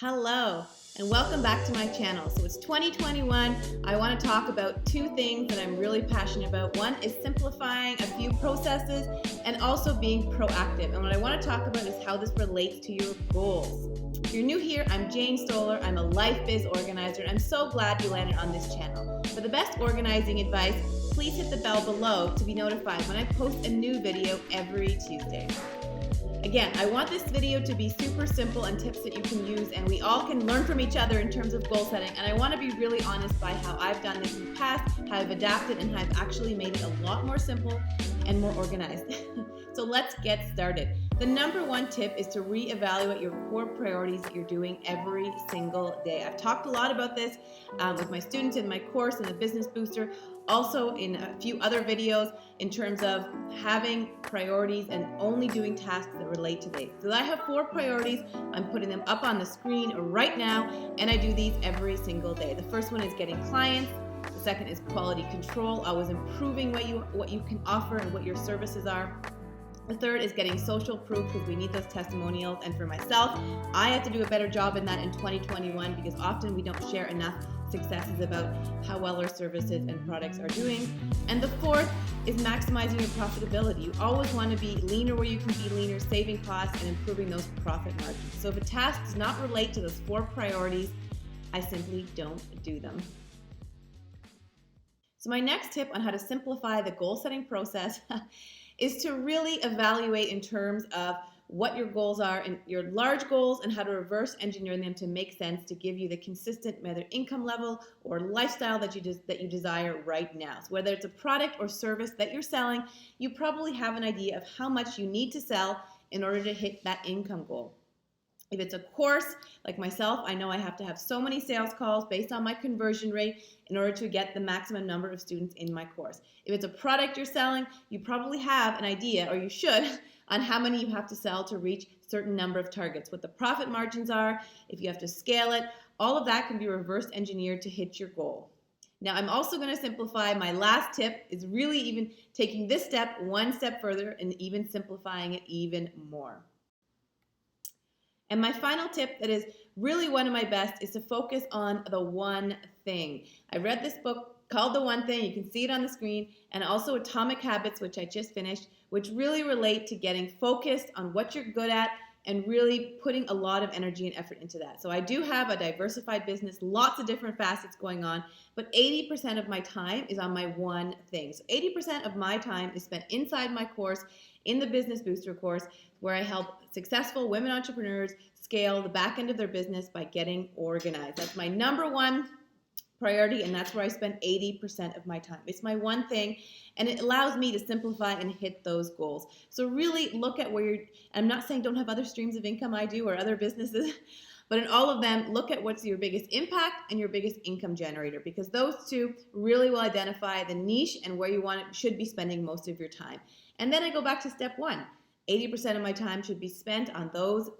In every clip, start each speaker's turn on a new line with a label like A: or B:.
A: Hello, and welcome back to my channel. So it's 2021. I want to talk about two things that I'm really passionate about. One is simplifying a few processes and also being proactive. And what I want to talk about is how this relates to your goals. If you're new here, I'm Jane Stoller. I'm a life biz organizer, and I'm so glad you landed on this channel. For the best organizing advice, please hit the bell below to be notified when I post a new video every Tuesday. Again, I want this video to be super simple and tips that you can use, and we all can learn from each other in terms of goal setting. And I want to be really honest by how I've done this in the past, how I've adapted, and how I've actually made it a lot more simple and more organized. So let's get started. The number one tip is to reevaluate your core priorities that you're doing every single day. I've talked a lot about this with my students in my course in the Business Booster, also in a few other videos in terms of having priorities and only doing tasks that relate to these. So I have 4 priorities. I'm putting them up on the screen right now, and I do these every single day. The first one is getting clients. The second is quality control, always improving what you can offer and what your services are. The third is getting social proof, because we need those testimonials. And for myself, I have to do a better job in that in 2021, because often we don't share enough successes about how well our services and products are doing. And the fourth is maximizing your profitability. You always want to be leaner where you can be leaner, saving costs and improving those profit margins. So if a task does not relate to those 4 priorities, I simply don't do them. So my next tip on how to simplify the goal setting process is to really evaluate in terms of what your goals are and your large goals, and how to reverse engineer them to make sense to give you the consistent whether income level or lifestyle that you desire right now. So whether it's a product or service that you're selling, you probably have an idea of how much you need to sell in order to hit that income goal. If it's a course, like myself, I know I have to have so many sales calls based on my conversion rate in order to get the maximum number of students in my course. If it's a product you're selling, you probably have an idea, or you should, on how many you have to sell to reach a certain number of targets, what the profit margins are, if you have to scale it. All of that can be reverse engineered to hit your goal. Now, I'm also going to simplify. My last tip is really even taking this step one step further and even simplifying it even more. And my final tip that is really one of my best is to focus on the one thing. I read this book called The One Thing. You can see it on the screen. And also Atomic Habits, which I just finished, which really relate to getting focused on what you're good at and really putting a lot of energy and effort into that. So I do have a diversified business, lots of different facets going on, but 80% of my time is on my one thing. So 80% of my time is spent inside my course, in the Business Booster course, where I help successful women entrepreneurs scale the back end of their business by getting organized. That's my number one priority, and that's where I spend 80% of my time. It's my one thing, and it allows me to simplify and hit those goals. So really look at where you're, I'm not saying don't have other streams of income I do or other businesses, but in all of them, look at what's your biggest impact and your biggest income generator, because those two really will identify the niche and where you should be spending most of your time. And then I go back to step 1. 80% of my time should be spent on those,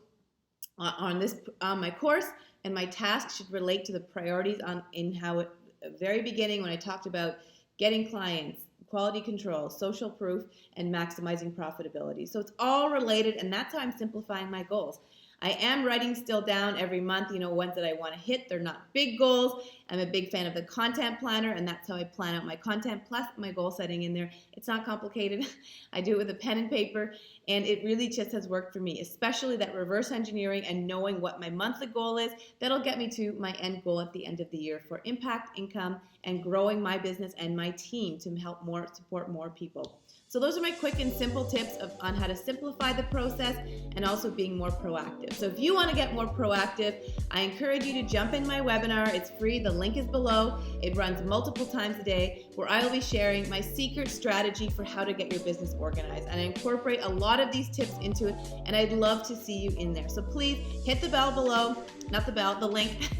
A: on my course, and my tasks should relate to the priorities in how at the very beginning when I talked about getting clients, quality control, social proof, and maximizing profitability. So it's all related, and that's how I'm simplifying my goals. I am writing still down every month, ones that I want to hit. They're not big goals. I'm a big fan of the content planner, and that's how I plan out my content plus my goal setting in there. It's not complicated. I do it with a pen and paper, and it really just has worked for me, especially that reverse engineering and knowing what my monthly goal is. That'll get me to my end goal at the end of the year for impact, income, and growing my business and my team to help support more people. So those are my quick and simple tips on how to simplify the process and also being more proactive. So if you want to get more proactive, I encourage you to jump in my webinar. It's free. The link is below. It runs multiple times a day, where I will be sharing my secret strategy for how to get your business organized. And I incorporate a lot of these tips into it, and I'd love to see you in there. So please hit the bell below, not the bell, the link.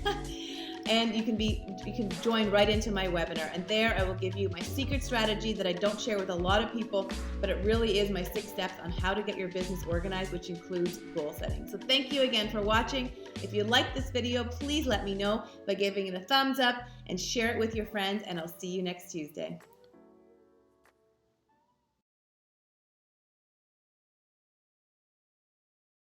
A: And you can join right into my webinar. And there I will give you my secret strategy that I don't share with a lot of people, but it really is my 6 steps on how to get your business organized, which includes goal setting. So thank you again for watching. If you like this video, please let me know by giving it a thumbs up and share it with your friends, and I'll see you next Tuesday.